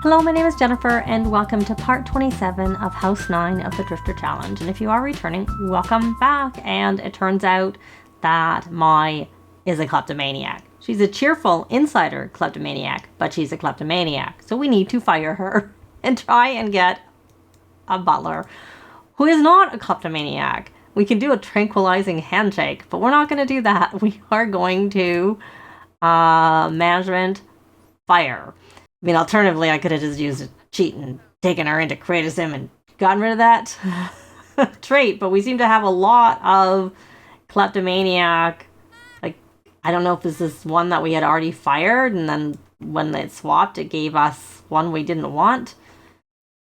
Hello, my name is Jennifer, and welcome to part 27 of House 9 of the Drifter Challenge. And if you are returning, welcome back. And it turns out that Mai is a kleptomaniac. She's a cheerful insider kleptomaniac, but she's a kleptomaniac. So we need to fire her and try and get a butler who is not a kleptomaniac. We can do a tranquilizing handshake, but we're not going to do that. We are going to management fire. I mean, alternatively, I could have just used a cheat and taken her into creative sim and gotten rid of that trait, but we seem to have a lot of kleptomaniac. Like, I don't know if this is one that we had already fired, and then when it swapped, it gave us one we didn't want.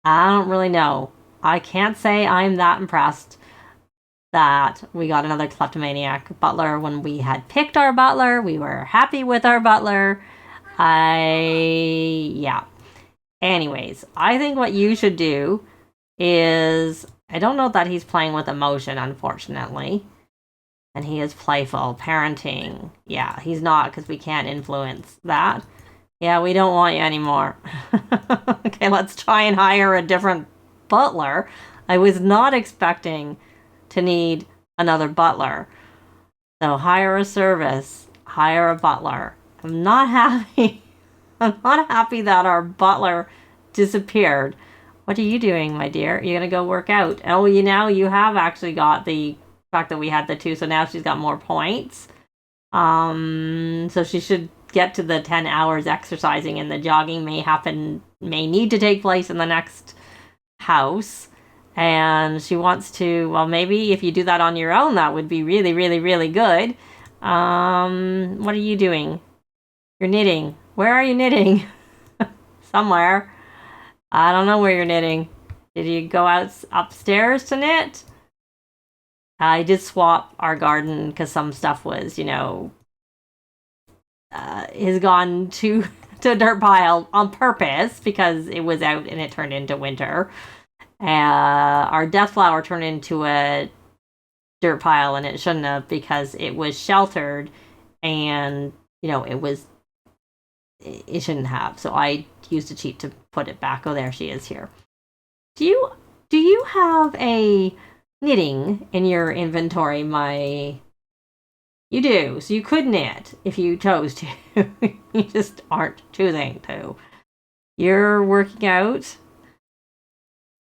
I don't really know. I can't say I'm that impressed that we got another kleptomaniac butler when we had picked our butler. We were happy with our butler. Yeah. Anyways, I think what you should do is, I don't know that he's playing with emotion, unfortunately. And he is playful, parenting. Yeah, he's not, because we can't influence that. Yeah, we don't want you anymore. Okay, let's try and hire a different butler. I was not expecting to need another butler. So hire a service, hire a butler. I'm not happy. I'm not happy that our butler disappeared. What are you doing, my dear? You're going to go work out. Oh, you have actually got the fact that we had the 2, so now she's got more points. So she should get to the 10 hours exercising, and the jogging may need to take place in the next house. And she wants to, well, maybe if you do that on your own, that would be really, really, really good. What are you doing? You're knitting. Where are you knitting? Somewhere. I don't know where you're knitting. Did you go out upstairs to knit? I did swap our garden because some stuff was, has gone to a dirt pile on purpose because it was out and it turned into winter. Our death flower turned into a dirt pile, and it shouldn't have, because it was sheltered and, it shouldn't have. So I used a cheat to put it back. Oh, there she is here. Do you have a knitting in your inventory, You do. So you could knit if you chose to. You just aren't choosing to. You're working out.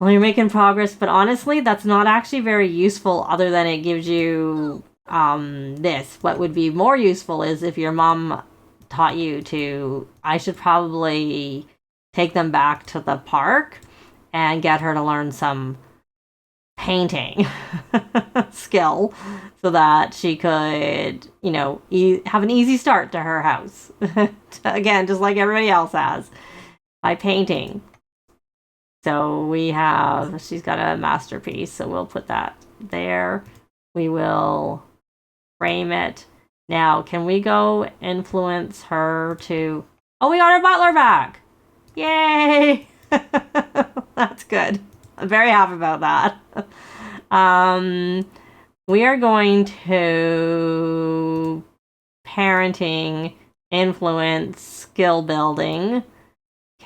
Well, you're making progress, but honestly, that's not actually very useful, other than it gives you this. What would be more useful is if your mom taught you to, I should probably take them back to the park and get her to learn some painting skill so that she could, have an easy start to her house. Again, just like everybody else has, by painting. So she's got a masterpiece, so we'll put that there. We will frame it. Now, can we go influence her to... Oh, we got our butler back! Yay! That's good. I'm very happy about that. We are going to parenting, influence, skill building.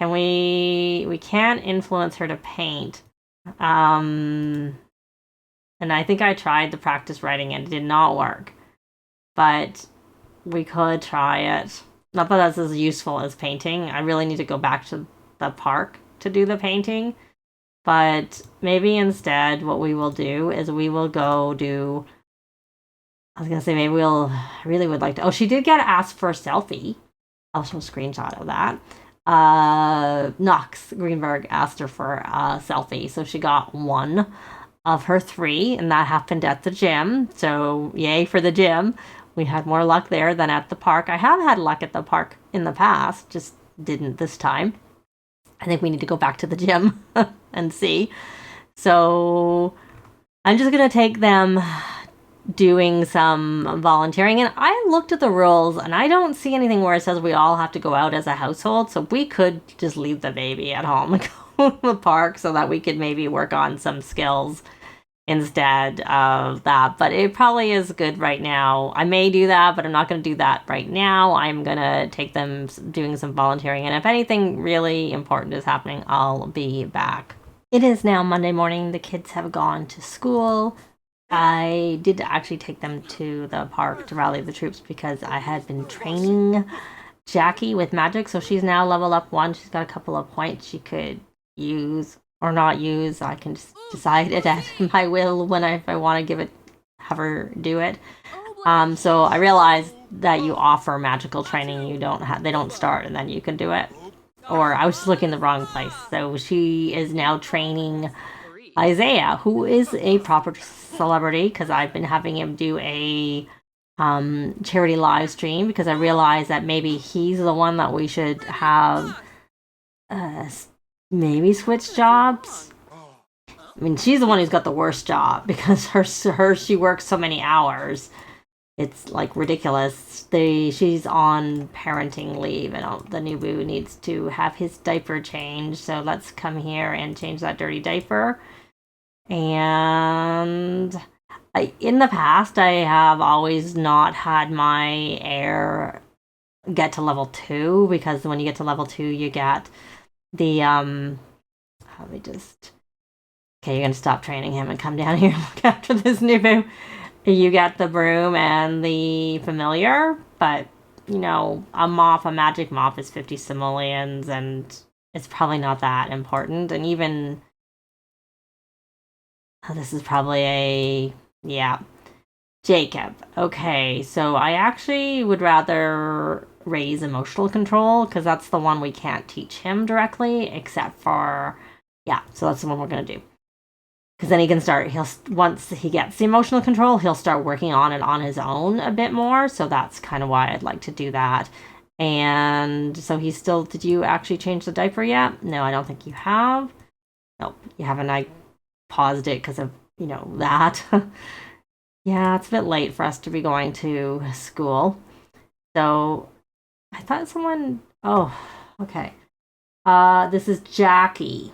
We can't influence her to paint. And I think I tried to practice writing and it did not work. But we could try it. Not that that's as useful as painting. I really need to go back to the park to do the painting. But maybe instead what we will do is we will go do... I was going to say maybe I really would like to... Oh, she did get asked for a selfie. I'll show a screenshot of that. Knox Greenberg asked her for a selfie, so she got 1 of her 3, and that happened at the gym. So yay for the gym. We had more luck there than at the park. I have had luck at the park in the past, just didn't this time. I think we need to go back to the gym and see. So I'm just going to take them doing some volunteering. And I looked at the rules and I don't see anything where it says we all have to go out as a household. So we could just leave the baby at home and go to the park so that we could maybe work on some skills instead of that. But it probably is good right now. I may do that, but I'm not going to do that right now. I'm going to take them doing some volunteering. And if anything really important is happening, I'll be back. It is now Monday morning. The kids have gone to school. I did actually take them to the park to rally the troops because I had been training Jackie with magic. So she's now level up 1. She's got a couple of points she could use or not use. I can just decide it at my will when if I want to have her do it. So I realized that you offer magical training. They don't start and then you can do it. Or I was just looking in the wrong place. So she is now training Isaiah, who is a proper celebrity, because I've been having him do a charity live stream because I realized that maybe he's the one that we should have maybe switch jobs. I mean, she's the one who's got the worst job because she works so many hours. It's like ridiculous. She's on parenting leave, and the new boo needs to have his diaper changed. So let's come here and change that dirty diaper. And in the past, I have always not had my Heir get to level 2 because when you get to level 2, you get the okay, you're gonna stop training him and come down here and look after this new boo. You get the broom and the familiar, but a magic mop is 50 simoleons, and it's probably not that important. And even this is probably Jacob. Okay, so I actually would rather raise emotional control because that's the one we can't teach him directly, except for so that's the one we're gonna do. Because then he can start, once he gets the emotional control, he'll start working on it on his own a bit more. So that's kind of why I'd like to do that. And so did you actually change the diaper yet? No, I don't think you have. Nope, you haven't. I paused it because of, that. Yeah, it's a bit late for us to be going to school. So I thought oh, okay. This is Jackie.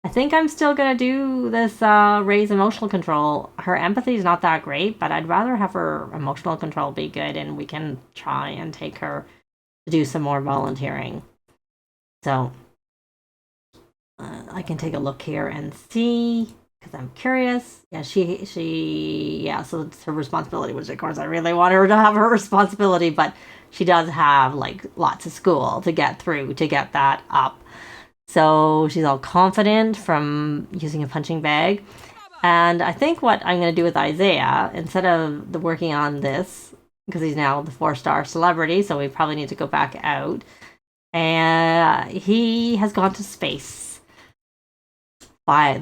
I think I'm still going to do this raise emotional control. Her empathy is not that great, but I'd rather have her emotional control be good, and we can try and take her to do some more volunteering. So I can take a look here and see, because I'm curious. Yeah, so it's her responsibility, which of course I really want her to have her responsibility, but she does have lots of school to get through to get that up. So she's all confident from using a punching bag. And I think what I'm going to do with Isaiah, instead of working on this, because he's now the 4-star celebrity, so we probably need to go back out. And he has gone to space 4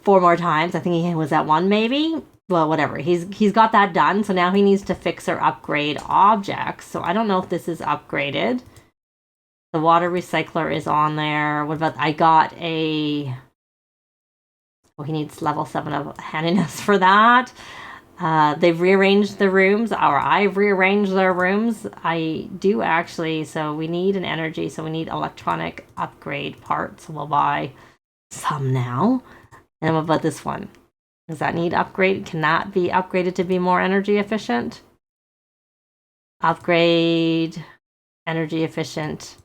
more times. I think he was at 1 maybe. Well, whatever. He's got that done. So now he needs to fix or upgrade objects. So I don't know if this is upgraded. The water recycler is on there. What about, I got he needs level 7 of handiness for that. They've rearranged the rooms, or I've rearranged their rooms. I do actually, so we need an energy, so we need electronic upgrade parts. We'll buy some now. And what about this one? Does that need upgrade? Can that be upgraded to be more energy efficient? Upgrade, energy efficient.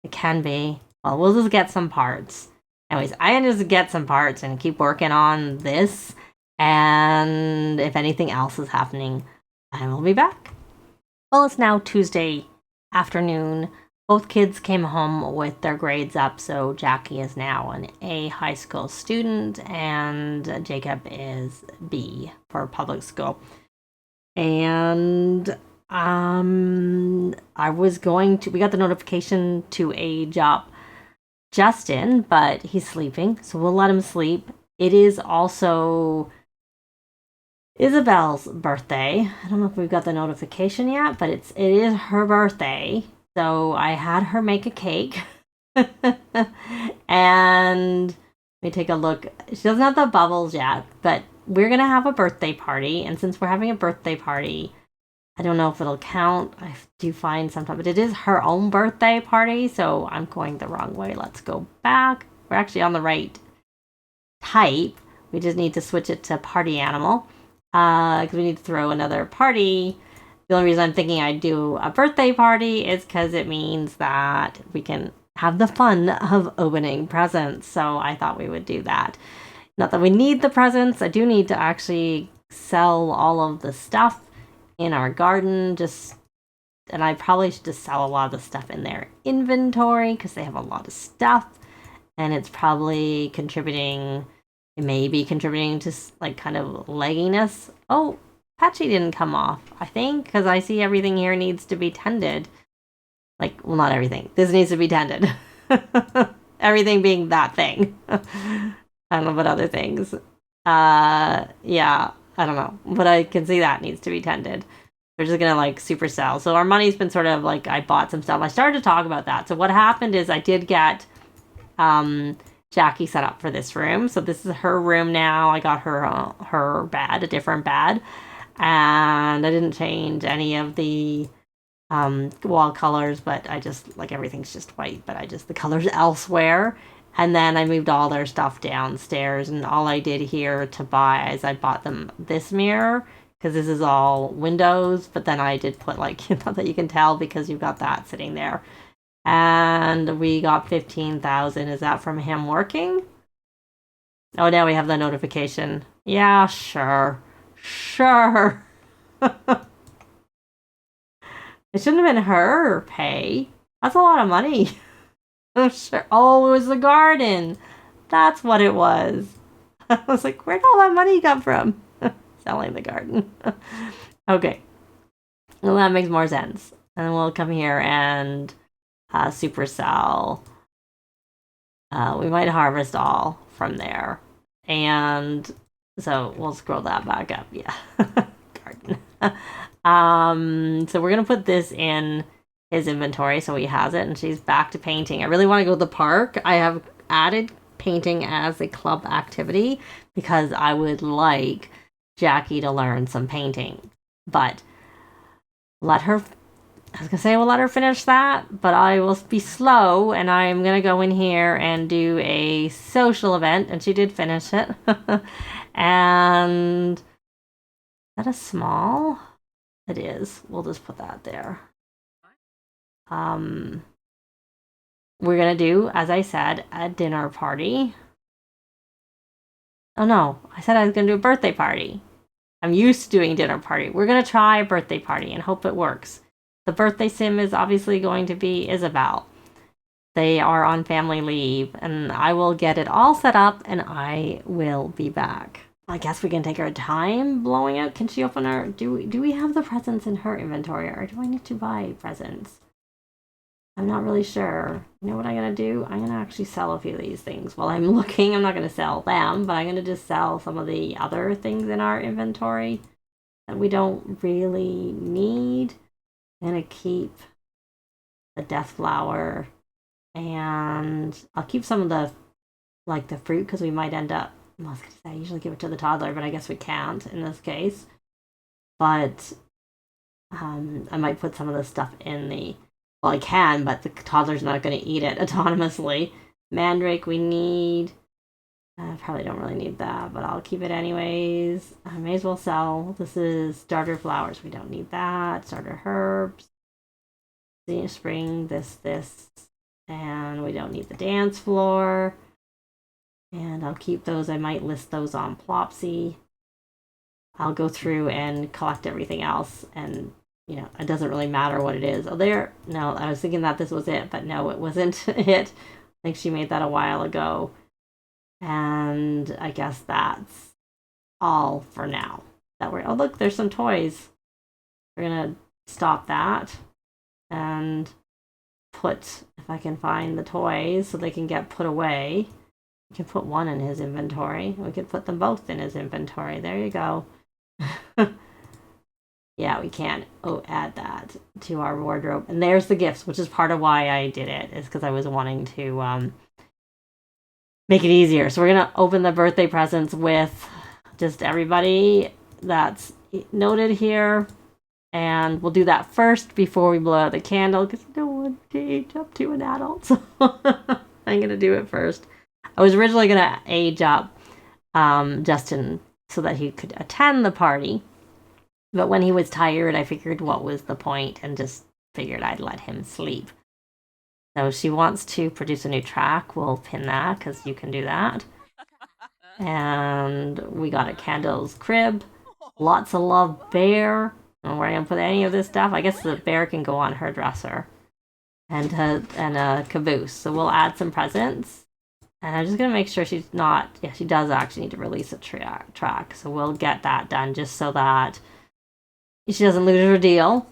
It can be. Well, we'll just get some parts. Anyways, I can just get some parts and keep working on this. And if anything else is happening, I will be back. Well, it's now Tuesday afternoon. Both kids came home with their grades up, so Jackie is now an A high school student, and Jacob is B for public school. And we got the notification to age up Justin, but he's sleeping, so we'll let him sleep. It is also Isobel's birthday. I don't know if we've got the notification yet, but it is her birthday. So I had her make a cake. And let me take a look. She doesn't have the bubbles yet, but we're going to have a birthday party. And since we're having a birthday party, I don't know if it'll count. I do find sometimes, but it is her own birthday party. So I'm going the wrong way. Let's go back. We're actually on the right type. We just need to switch it to party animal because we need to throw another party. The only reason I'm thinking I'd do a birthday party is because it means that we can have the fun of opening presents. So I thought we would do that. Not that we need the presents. I do need to actually sell all of the stuff in our garden. And I probably should just sell a lot of the stuff in their inventory because they have a lot of stuff. And it's probably contributing, it may be contributing to like kind of legginess. Oh, Patchy didn't come off, I think, because I see everything here needs to be tended. Like, well, not everything. This needs to be tended. Everything being that thing. I don't know about other things. Yeah, I don't know. But I can see that needs to be tended. We're just gonna like supercell. So our money's been sort of like, I bought some stuff. I started to talk about that. So what happened is I did get Jackie set up for this room. So this is her room now. I got her bed, a different bed. And I didn't change any of the wall colors, but I just, like, everything's just white, but I just, the colors elsewhere. And then I moved all their stuff downstairs, and all I did here to buy is I bought them this mirror, because this is all windows, but then I did put, like, not that you can tell because you've got that sitting there. And we got 15,000. Is that from him working? Oh, now we have the notification. Yeah, sure. Sure. It shouldn't have been her pay. That's a lot of money. Oh, sure. Oh, it was the garden. That's what it was. I was like, where'd all that money come from? Selling the garden. Okay. Well, that makes more sense. And we'll come here and supercell. We might harvest all from there. And so we'll scroll that back up. Yeah. Garden. So we're going to put this in his inventory so he has it, and she's back to painting. I really want to go to the park. I have added painting as a club activity because I would like Jackie to learn some painting. But we'll let her finish that, but I will be slow, and I'm going to go in here and do a social event, and she did finish it. And is that a small? It is. We'll just put that there. We're going to do, as I said, a dinner party. Oh no, I said I was going to do a birthday party. I'm used to doing dinner party. We're going to try a birthday party and hope it works. The birthday sim is obviously going to be Isobel. They are on family leave, and I will get it all set up, and I will be back. I guess we can take our time blowing it. Can she open our... Do we have the presents in her inventory, or do I need to buy presents? I'm not really sure. You know what I'm going to do? I'm going to actually sell a few of these things while I'm looking. I'm not going to sell them, but I'm going to just sell some of the other things in our inventory that we don't really need. I'm going to keep the death flower, and I'll keep some of the, like, the fruit, because we might end up... I usually give it to the toddler, but I guess we can't in this case. But I might put some of the stuff in the... Well, I can, but the toddler's not going to eat it autonomously. Mandrake we need. I probably don't really need that, but I'll keep it anyways. I may as well sell. This is starter flowers. We don't need that. Starter herbs. Spring, this. And we don't need the dance floor. And I'll keep those. I might list those on Plopsy. I'll go through and collect everything else, and you know, it doesn't really matter what it is. Oh, there. No, I was thinking that this was it, but no, it wasn't it. I think she made that a while ago. And I guess that's all for now. Oh, look, there's some toys. We're going to stop that and put, if I can find the toys so they can get put away. We can put one in his inventory. We could put them both in his inventory. There you go. Yeah, we can add that to our wardrobe. And there's the gifts, which is part of why I did it, is because I was wanting to make it easier. So we're going to open the birthday presents with just everybody that's noted here. And we'll do that first before we blow out the candle, because I don't want to age up to an adult. So I'm going to do it first. I was originally going to age up so that he could attend the party. But when he was tired, I figured what was the point and just figured I'd let him sleep. So she wants to produce a new track. We'll pin that because you can do that. And we got a Candle's crib. Lots of love, bear. And we're going to put any of this stuff. I guess the bear can go on her dresser. And a caboose. So we'll add some presents. And I'm just going to make sure she's not... Yeah, she does actually need to release a track. So we'll get that done just so that she doesn't lose her deal.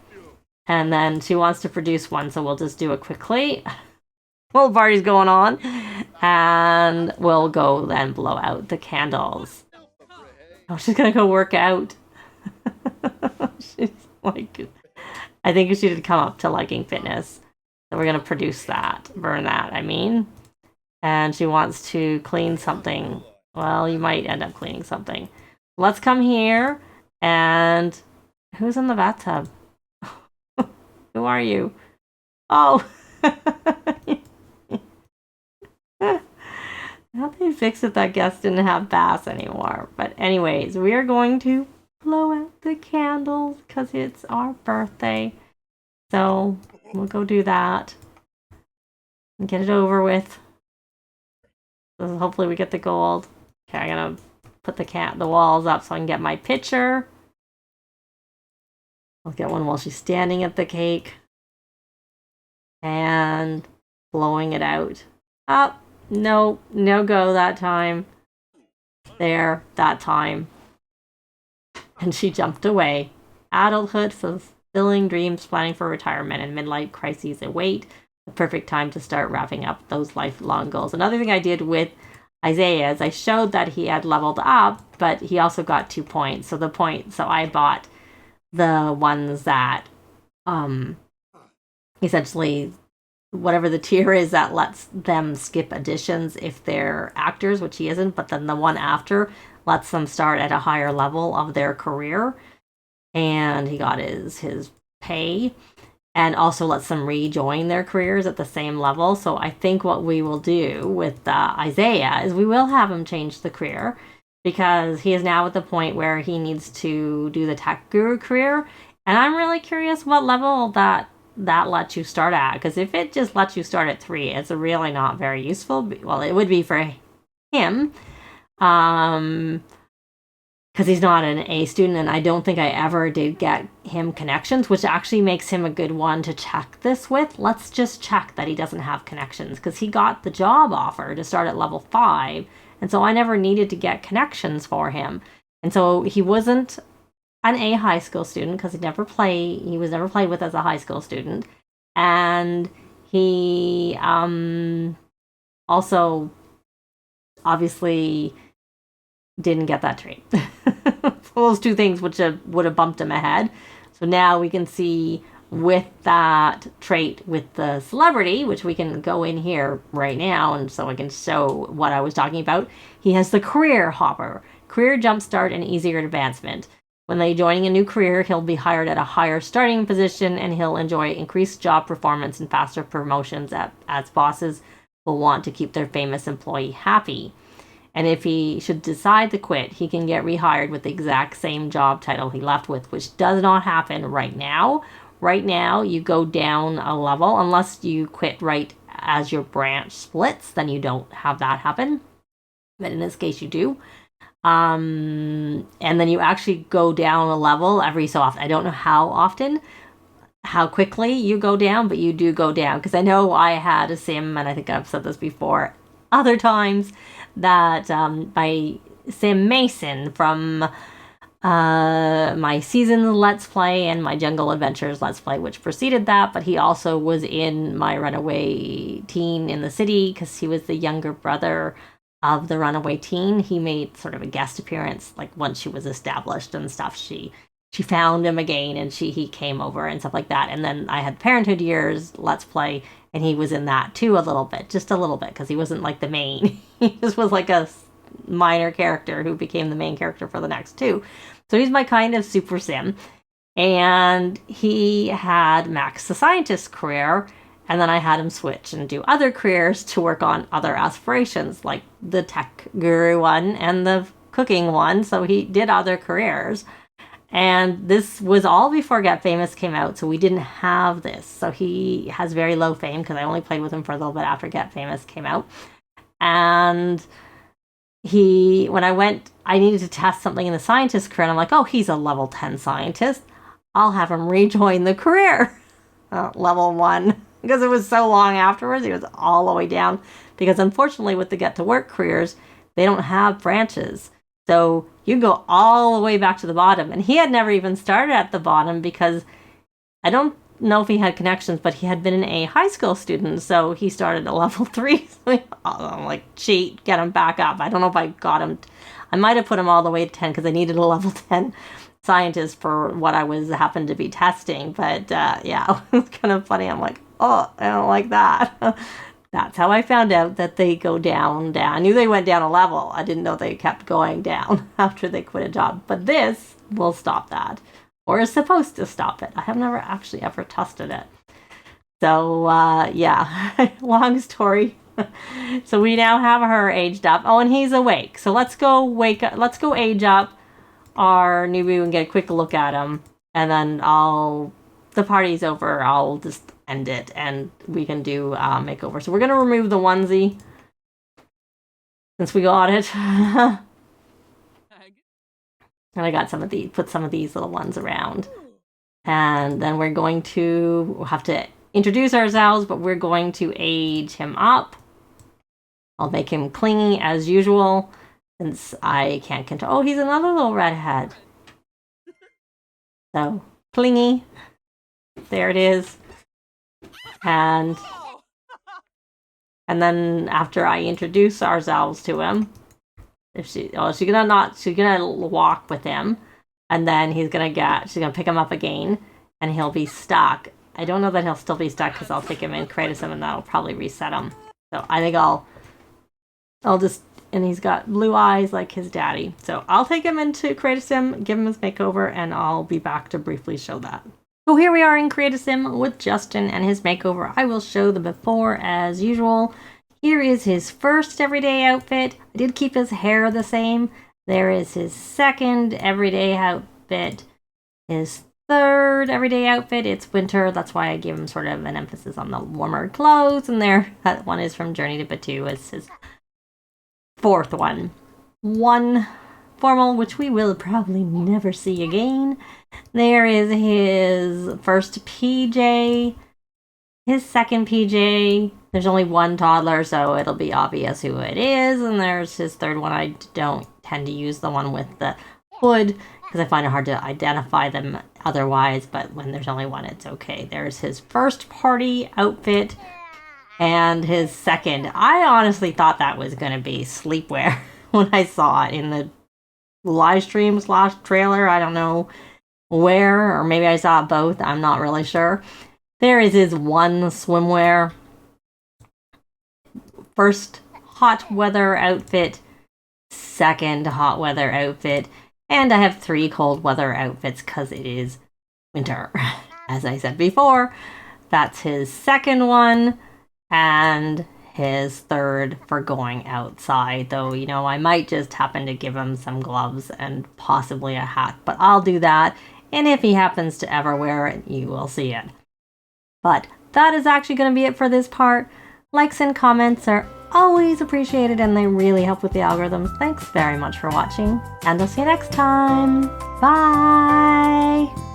And then she wants to produce one, so we'll just do it quickly. Well, the party's going on. And we'll go then blow out the candles. Oh, she's going to go work out. She's like... I think she did come up to liking fitness. So we're going to produce that. Burn that, I mean. And she wants to clean something. Well, you might end up cleaning something. Let's come here. And who's in the bathtub? Who are you? Oh. How they fix it that guests didn't have baths anymore. But anyways, we are going to blow out the candles because it's our birthday. So we'll go do that and get it over with. So hopefully we get the gold. Okay, I'm gonna put the walls up so I can get my picture. I'll get one while she's standing at the cake. And blowing it out. Oh, no go that time. There, that time. And she jumped away. Adulthood, fulfilling dreams, planning for retirement, and midlife crises await. The perfect time to start wrapping up those lifelong goals. Another thing I did with Isaiah is I showed that he had leveled up, but he also got 2 points. So I bought the ones that essentially whatever the tier is that lets them skip additions if they're actors, which he isn't, but then the one after lets them start at a higher level of their career. And he got his pay, and also lets them rejoin their careers at the same level. So I think what we will do with Isaiah is we will have him change the career, because he is now at the point where he needs to do the tech guru career. And I'm really curious what level that lets you start at, because if it just lets you start at 3, it's really not very useful. Well, it would be for him, because he's not an A student, and I don't think I ever did get him connections, which actually makes him a good one to check this with. Let's just check that he doesn't have connections, because he got the job offer to start at level 5, and so I never needed to get connections for him. And so he wasn't an A high school student, because he was never played with as a high school student. And he also obviously didn't get that trait. Those 2 things which would have bumped him ahead. So now we can see with that trait with the celebrity, which we can go in here right now, and so I can show what I was talking about. He has the career hopper, career jumpstart, and easier advancement. When they joining a new career, he'll be hired at a higher starting position, and he'll enjoy increased job performance and faster promotions as bosses will want to keep their famous employee happy. And if he should decide to quit, he can get rehired with the exact same job title he left with, which does not happen right now. Right now, you go down a level, unless you quit right as your branch splits, then you don't have that happen. But in this case, you do. And then you actually go down a level every so often. I don't know how quickly you go down, but you do go down. Because I know I had a sim, and I think I've said this before other times, that by Sim Mason from my season Let's Play and my Jungle Adventures Let's Play, which preceded that, but he also was in my Runaway Teen in the City, because he was the younger brother of the Runaway Teen. He made sort of a guest appearance, like once she was established and stuff. She found him again, and he came over and stuff like that. And then I had Parenthood Years Let's Play, and he was in that too just a little bit, because he wasn't like the main. He just was like a minor character who became the main character for the next 2. So he's my kind of super sim. And he had Max the Scientist career, and then I had him switch and do other careers to work on other aspirations, like the tech guru one and the cooking one, so he did other careers. And this was all before Get Famous came out, so we didn't have this. So he has very low fame because I only played with him for a little bit after Get Famous came out. And when I went, I needed to test something in the scientist career, and I'm like, oh, he's a level 10 scientist. I'll have him rejoin the career. Level 1. Because it was so long afterwards, he was all the way down. Because unfortunately, with the Get to Work careers, they don't have branches. So you go all the way back to the bottom. And he had never even started at the bottom because I don't know if he had connections, but he had been a high school student. So he started at level 3. So I'm like, cheat, get him back up. I don't know if I got him. I might have put him all the way to 10 because I needed a level 10 scientist for what I happened to be testing. But yeah, it was kind of funny. I'm like, oh, I don't like that. That's how I found out that they go down. I knew they went down a level. I didn't know they kept going down after they quit a job. But this will stop that. Or is supposed to stop it. I have never actually ever tested it. So, yeah. Long story. So we now have her aged up. Oh, and he's awake. So let's go Let's go age up our newbie and get a quick look at him. And then the party's over. I'll just end it and we can do makeover. So we're going to remove the onesie since we got it. And I got put some of these little ones around. And then we'll have to introduce ourselves, but we're going to age him up. I'll make him clingy as usual since I can't control. Oh, he's another little redhead. So, clingy. There it is. And then after I introduce ourselves to him, she's gonna walk with him, and then she's gonna pick him up again, and he'll be stuck. I don't know that he'll still be stuck because I'll take him in, create him, and that'll probably reset him. So I think I'll and he's got blue eyes like his daddy. So I'll take him into Create a Sim, give him his makeover, and I'll be back to briefly show that. So here we are in Create a Sim with Justin and his makeover. I will show the before as usual. Here is his first everyday outfit. I did keep his hair the same. There is his second everyday outfit. His third everyday outfit. It's winter. That's why I gave him sort of an emphasis on the warmer clothes. And that one is from Journey to Batu. It's his fourth one. One formal, which we will probably never see again. There is his first PJ, his second PJ. There's only one toddler, so it'll be obvious who it is. And there's his third one. I don't tend to use the one with the hood because I find it hard to identify them otherwise, but when there's only one, it's okay. There's his first party outfit and his second. I honestly thought that was going to be sleepwear when I saw it in the live stream / trailer. I don't know where, or maybe I saw both. I'm not really sure. There is his one swimwear. First hot weather outfit, second hot weather outfit, and I have 3 cold weather outfits because it is winter. As I said before, that's his second one, and his third for going outside, though, I might just happen to give him some gloves and possibly a hat, but I'll do that, and if he happens to ever wear it, you will see it. But that is actually going to be it for this part. Likes and comments are always appreciated, and they really help with the algorithms. Thanks very much for watching, and I'll see you next time. Bye!